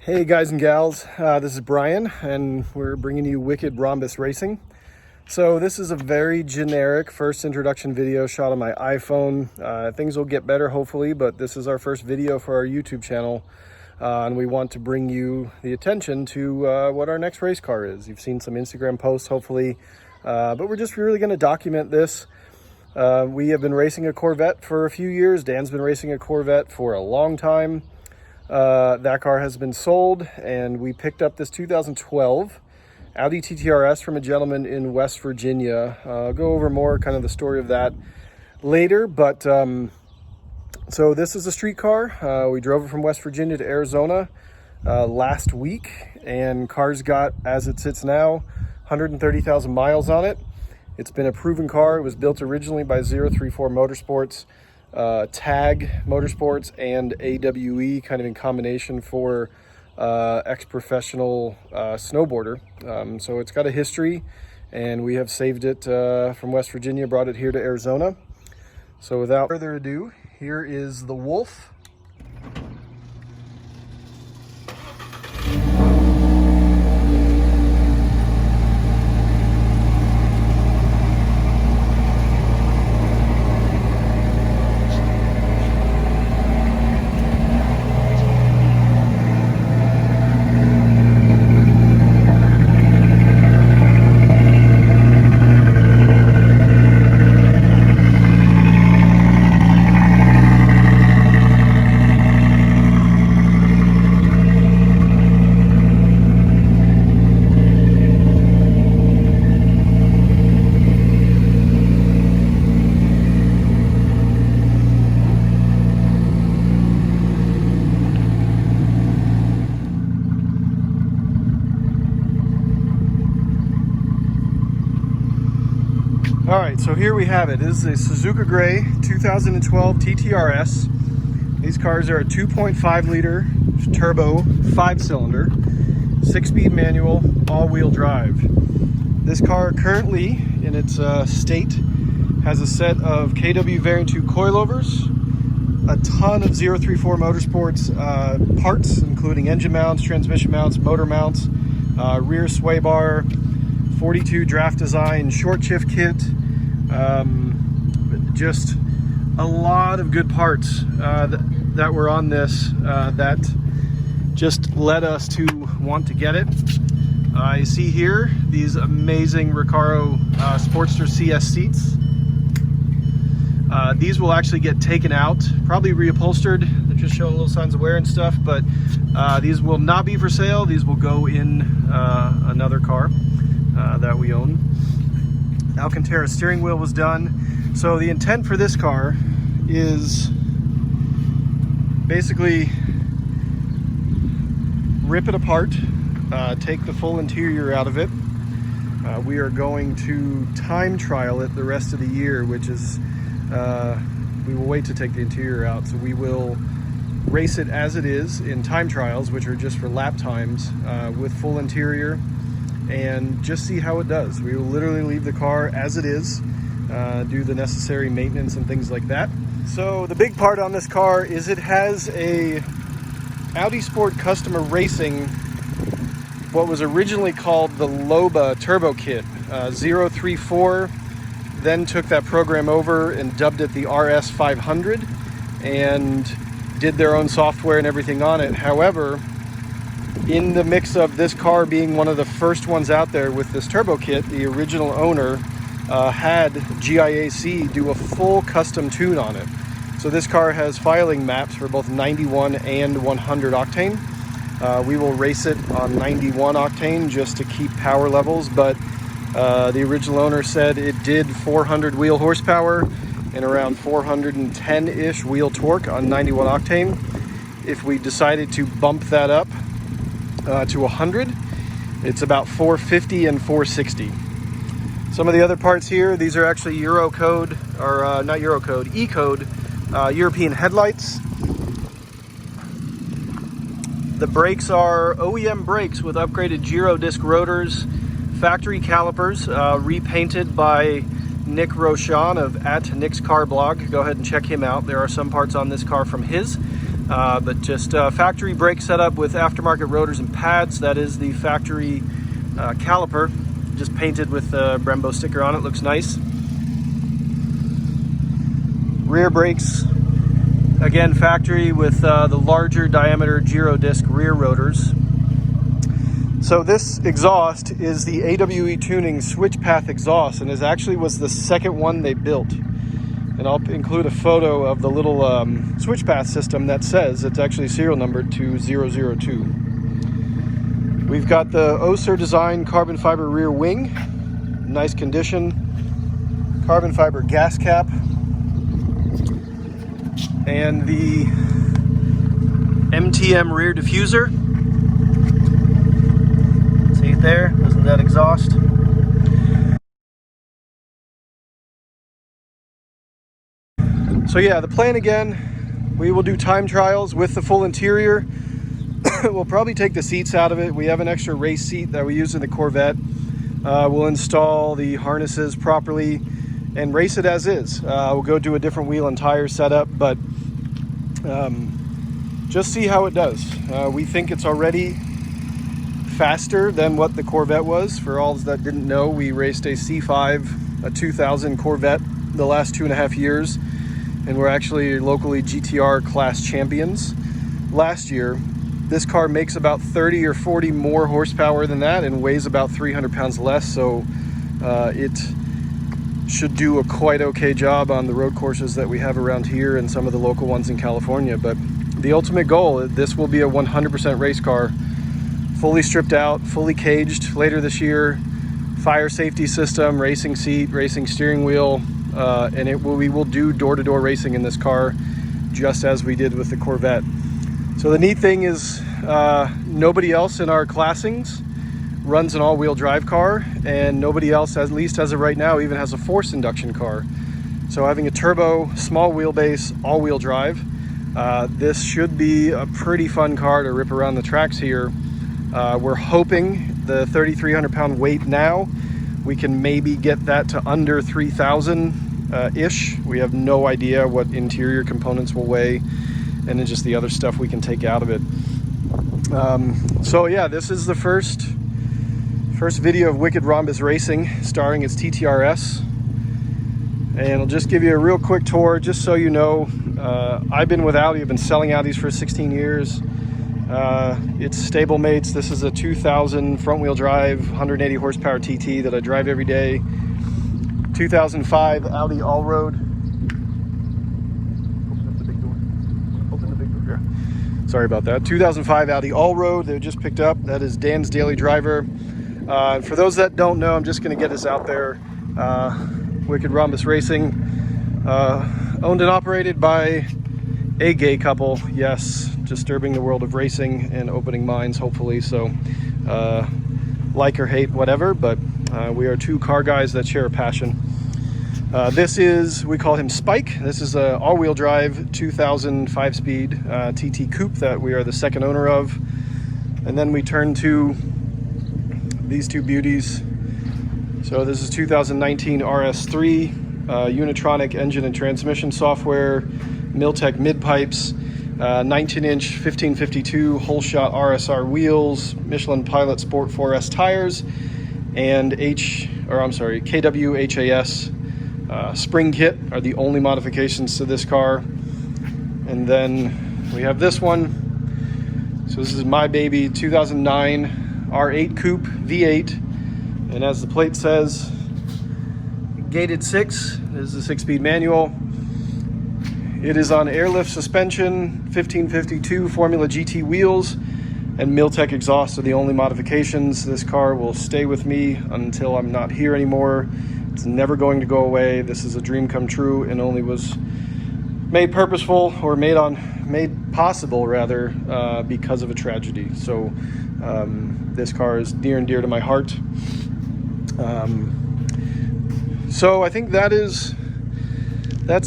Hey guys and gals, this is Brian and we're bringing you Wicked Rhombus Racing. So this is a very generic first introduction video shot on my iPhone. Things will get better hopefully, but this is our first video for our YouTube channel and we want to bring you the attention to what our next race car is. You've seen some Instagram posts hopefully, but we're just really going to document this. We have been racing a Corvette for a few years. Dan's been racing a Corvette for a long time. That car has been sold and we picked up this 2012 Audi TTRS from a gentleman in West Virginia. I'll go over more kind of the story of that later, but so this is a street car. We drove it from West Virginia to Arizona last week, and car's got, as it sits now, 130,000 miles on it. It's been a proven car. It was built originally by 034 Motorsports, Tag Motorsports, and AWE, kind of in combination for ex-professional snowboarder. So it's got a history, and we have saved it from West Virginia, brought it here to Arizona. So without further ado, here is the Wolf. All right, so here we have it. This is a Suzuka Gray 2012 TTRS. These cars are a 2.5 liter turbo, 5-cylinder, 6-speed manual, all-wheel drive. This car currently, in its state, has a set of KW Variant 2 coilovers, a ton of 034 Motorsports parts, including engine mounts, transmission mounts, motor mounts, rear sway bar, 42 draft design short shift kit, just a lot of good parts that were on this that just led us to want to get it. You see here these amazing Recaro Sportster CS seats. These will actually get taken out, probably reupholstered. They're just showing little signs of wear and stuff, but these will not be for sale. These will go in another car that we own. Alcantara steering wheel was done. So the intent for this car is basically rip it apart, take the full interior out of it. We are going to time trial it the rest of the year, which is, we will wait to take the interior out. So we will race it as it is in time trials, which are just for lap times, with full interior, and just see how it does. We will literally leave the car as it is, do the necessary maintenance and things like that. So the big part on this car is it has a Audi Sport Customer Racing, what was originally called the Loba Turbo Kit. 034 then took that program over and dubbed it the RS 500 and did their own software and everything on it. However, in the mix of this car being one of the first ones out there with this turbo kit, the original owner had GIAC do a full custom tune on it. So this car has filing maps for both 91 and 100 octane. We will race it on 91 octane just to keep power levels, but the original owner said it did 400 wheel horsepower and around 410-ish wheel torque on 91 octane. If we decided to bump that up to 100, it's about 450 and 460. Some of the other parts here, these are actually Eurocode, or not Eurocode, E-code European headlights. The brakes are OEM brakes with upgraded Giro disc rotors, factory calipers, repainted by Nick Rochon of @Nick's Car Blog. Go ahead and check him out. There are some parts on this car from his. but just factory brake setup with aftermarket rotors and pads. That is the factory caliper, just painted with the Brembo sticker on it. Looks nice. Rear brakes, again factory with the larger diameter gyro disc rear rotors. So this exhaust is the AWE Tuning switch path exhaust, and was the second one they built. And I'll include a photo of the little switch path system that says it's actually serial numbered to 002. We've got the Oser design carbon fiber rear wing, nice condition, carbon fiber gas cap, and the MTM rear diffuser. See it there? Isn't that exhaust? So yeah, the plan again, we will do time trials with the full interior. We'll probably take the seats out of it. We have an extra race seat that we use in the Corvette. We'll install the harnesses properly and race it as is. We'll go do a different wheel and tire setup, but just see how it does. We think it's already faster than what the Corvette was. For all that didn't know, we raced a C5, a 2000 Corvette the last 2.5 years, and we're actually locally GTR class champions. Last year, this car makes about 30 or 40 more horsepower than that and weighs about 300 pounds less, so it should do a quite okay job on the road courses that we have around here and some of the local ones in California. But the ultimate goal, this will be a 100% race car, fully stripped out, fully caged later this year, fire safety system, racing seat, racing steering wheel, and we will do door-to-door racing in this car just as we did with the Corvette. So the neat thing is nobody else in our classings runs an all-wheel drive car, and nobody else, at least as of right now, even has a forced induction car. So having a turbo, small wheelbase, all-wheel drive, this should be a pretty fun car to rip around the tracks here. We're hoping the 3,300 pound weight now, we can maybe get that to under 3,000-ish. We have no idea what interior components will weigh, and then just the other stuff we can take out of it. So yeah, this is the first video of Wicked Rhombus Racing starring its TTRS, and I'll just give you a real quick tour just so you know. I've been with Audi, I've been selling Audis for 16 years. It's stablemates. This is a 2000 front wheel drive 180 horsepower TT that I drive every day. 2005 Audi Allroad. Open up the big door. Open the big door. Yeah. Sorry about that. 2005 Audi Allroad that I just picked up. That is Dan's daily driver. For those that don't know, I'm just going to get this out there. Wicked Rhombus Racing, owned and operated by a gay couple. Yes, disturbing the world of racing and opening minds, hopefully. So like or hate, whatever, but we are two car guys that share a passion. This is, we call him Spike. This is a all-wheel drive 2000 5-speed TT Coupe that we are the second owner of. And then we turn to these two beauties. So this is 2019 RS3, Unitronic engine and transmission software, Miltech mid pipes, 19-inch 1552 whole shot RSR wheels, Michelin Pilot Sport 4S tires, and KWHAS spring kit are the only modifications to this car. And then we have this one. So this is my baby, 2009 R8 Coupe V8, and as the plate says, gated 6. This is a 6-speed manual. It is on airlift suspension, 1552 Formula GT wheels, and Miltech exhaust are the only modifications. This car will stay with me until I'm not here anymore. It's never going to go away. This is a dream come true and only was made purposeful, or made possible rather, because of a tragedy. So this car is near and dear to my heart. So I think that's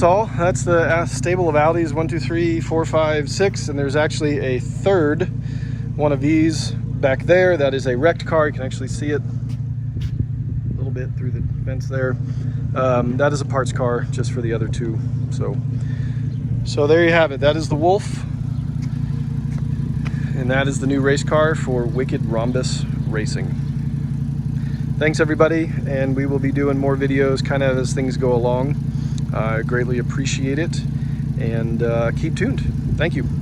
all. That's the stable of Audis, 1, 2, 3, 4, 5, 6, and there's actually a third one of these back there. That is a wrecked car. You can actually see it a little bit through the vents there. That is a parts car just for the other two. So there you have it. That is the Wolf. and that is the new race car for Wicked Rhombus Racing. Thanks everybody, and we will be doing more videos kind of as things go along. I greatly appreciate it, and keep tuned. Thank you.